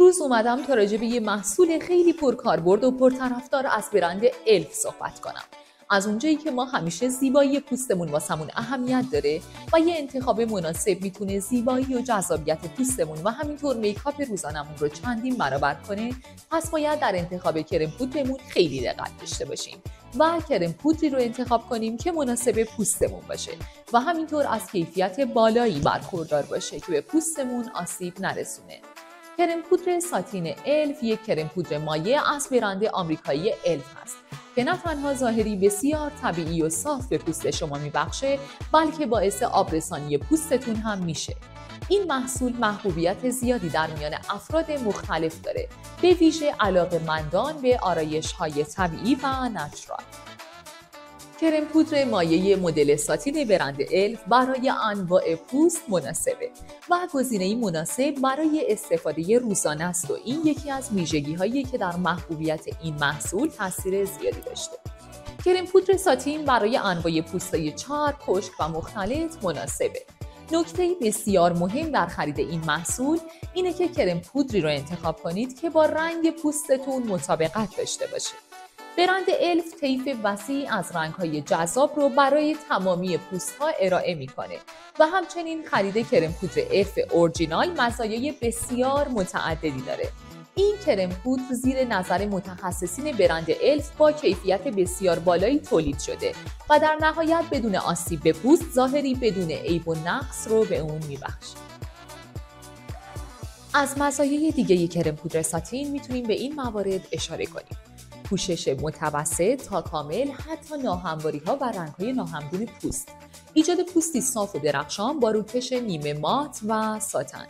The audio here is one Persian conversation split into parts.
امروز اومدم تا راجع به یه محصول خیلی پرکاربرد و پرطرفدار از برند الف صحبت کنم. از اونجایی که ما همیشه زیبایی پوستمون واسمون اهمیت داره و یه انتخاب مناسب میتونه زیبایی و جذابیت پوستمون و همینطور میکاپ روزانمون رو چندین برابر کنه، پس باید در انتخاب کرم پودرمون خیلی دقت داشته باشیم و کرم پودری رو انتخاب کنیم که مناسب پوستمون باشه و همینطور از کیفیت بالایی برخوردار باشه که به پوستمون آسیب نرسونه. کرم پودر ساتین الف یک کرم پودر مایع از برند آمریکایی الف هست که نه تنها ظاهری بسیار طبیعی و صاف به پوست شما میبخشه، بلکه باعث آبرسانی پوستتون هم میشه. این محصول محبوبیت زیادی در میان افراد مختلف داره، به ویژه علاقه‌مندان به آرایش‌های طبیعی و نچرال. کرم پودر مایع مدل ساتین برند الف برای انواع پوست مناسبه و گزینه‌ای مناسب برای استفاده روزانه است و این یکی از ویژگی‌هایی که در محبوبیت این محصول تاثیر زیادی داشته. کرم پودر ساتین برای انواع پوست‌های چرب، خشک و مختلط مناسبه. نکته بسیار مهم در خرید این محصول اینه که کرم پودری رو انتخاب کنید که با رنگ پوستتون مطابقت داشته باشه. برند الف طیف وسیع از رنگ‌های جذاب رو برای تمامی پوست‌ها ارائه می‌کنه و همچنین خرید کرم پودر الف اورجینال مزایای بسیار متعددی داره. این کرم پودر زیر نظر متخصصین برند الف با کیفیت بسیار بالایی تولید شده و در نهایت بدون آسیب به پوست، ظاهری بدون عیب و نقص رو به اون می‌بخشه. از مزایای دیگه کرم پودر ساتین میتونیم به این موارد اشاره کنیم: پوشش متوسط تا کامل حتی ناهمواری‌ها و رنگ‌های ناهمگون پوست، ایجاد پوستی صاف و درخشان با روکش نیمه مات و ساتن،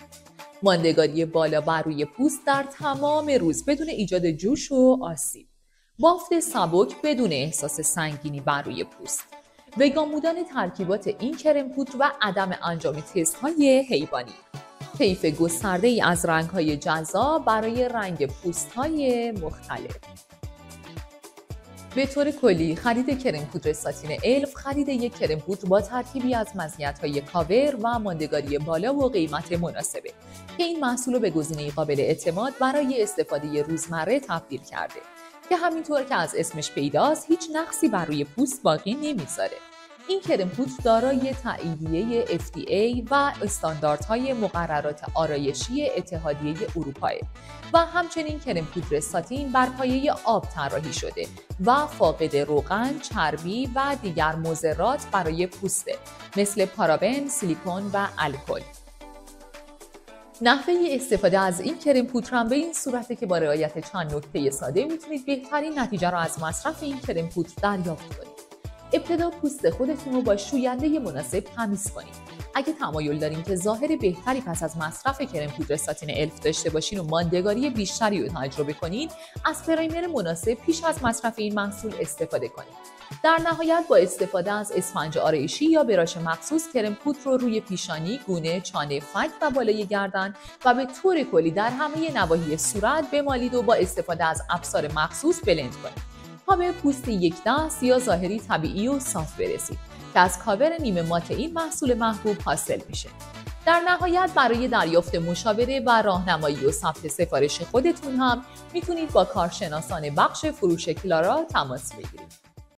ماندگاری بالا بر روی پوست در تمام روز بدون ایجاد جوش و آسیب، بافت سبک بدون احساس سنگینی بر روی پوست، وگان بودن ترکیبات این کرم پودر و عدم انجام تست‌های حیوانی، طیف گسترده‌ای از رنگ‌های جذاب برای رنگ پوست‌های مختلف. به طور کلی خرید کرم پودر ساتین الف خرید یک کرم پودر با ترکیبی از مزیت‌های کاور و ماندگاری بالا و قیمت مناسبه که این محصول رو به گزینه قابل اعتماد برای استفاده روزمره تبدیل کرده که همینطور که از اسمش پیداست هیچ نقصی بر روی پوست باقی نمیذاره. این کرم پودر دارای تاییدیه FDA و استانداردهای مقررات آرایشی اتحادیه اروپا و همچنین کرم پودر ساتین بر پایه آب طراحی شده و فاقد روغن، چربی و دیگر مضرات برای پوسته مثل پارابن، سیلیکون و الکل. نحوه استفاده از این کرم پودر هم به این صورته که با رعایت چند نکته ساده میتونید بهترین نتیجه را از مصرف این کرم پودر دریافت کنید. ابتدا پوست خودتون رو با شوینده مناسب تمیز کنید. اگه تمایل دارین که ظاهر بهتری پس از مصرف کرم پودر ساتین الف داشته باشین و ماندگاری بیشتری رو تجربه کنین، از پرایمر مناسب پیش از مصرف این محصول استفاده کنید. در نهایت با استفاده از اسفنج آرایشی یا براش مخصوص کرم پودر رو روی پیشانی، گونه، چانه، فک و بالای گردن و به طور کلی در همه نواحی صورت بمالید و با استفاده از ابزار مخصوص بلند کنید تا به پوست یک دست یا ظاهری طبیعی و صاف برسید که از کاور نیمه مات این محصول محبوب حاصل میشه. در نهایت برای دریافت مشاوره و راهنمایی و ثبت سفارش خودتون هم میتونید با کارشناسان بخش فروش کلارا تماس بگیرید.